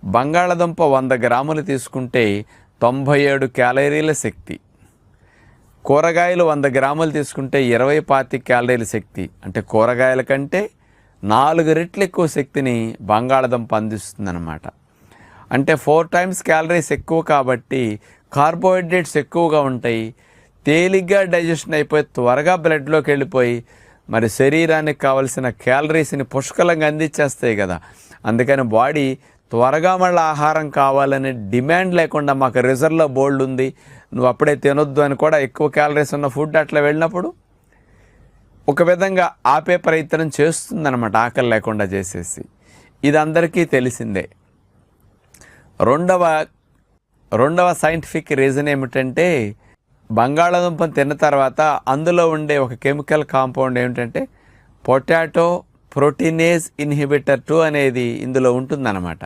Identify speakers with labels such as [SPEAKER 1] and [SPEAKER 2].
[SPEAKER 1] బంగాళదుంప 100 గ్రాములు తీసుకుంటే 97 క్యాలరీల శక్తి. కూరగాయలు 100 గ్రాములు తీసుకుంటే 25 క్యాలరీల శక్తి. అంటే కూరగాయల కంటే 4 రెట్లు ఎక్కువ శక్తిని బంగాళదుంప అందిస్తుందన్నమాట. అంటే 4 టైమ్స్ క్యాలరీస్ ఎక్కువ కాబట్టి కార్బోహైడ్రేట్స్ ఎక్కువగా ఉంటాయి. తేలిగ్గా డైజెషన్ అయిపోయి త్వరగా బ్లడ్లోకి వెళ్ళిపోయి మరి శరీరానికి కావలసిన క్యాలరీస్ని పుష్కలంగా అందించేస్తాయి కదా. అందుకని బాడీ త్వరగా మళ్ళీ ఆహారం కావాలనే డిమాండ్ లేకుండా మాకు రిజర్వ్లో బోల్డ్ ఉంది, నువ్వు అప్పుడే తినొద్దు అని కూడా ఎక్కువ క్యాలరీస్ ఉన్న ఫుడ్ అట్లా వెళ్ళినప్పుడు ఒక విధంగా ఆపే ప్రయత్నం చేస్తుందన్నమాట, ఆకలి లేకుండా చేసేసి. ఇది అందరికీ తెలిసిందే. రెండవ సైంటిఫిక్ రీజన్ ఏమిటంటే బంగాళాదుంపను తిన్న తర్వాత అందులో ఉండే ఒక కెమికల్ కాంపౌండ్ ఏమిటంటే పొటాటో ప్రోటీనేజ్ ఇన్హిబిటర్ 2 అనేది ఇందులో ఉంటుందన్నమాట.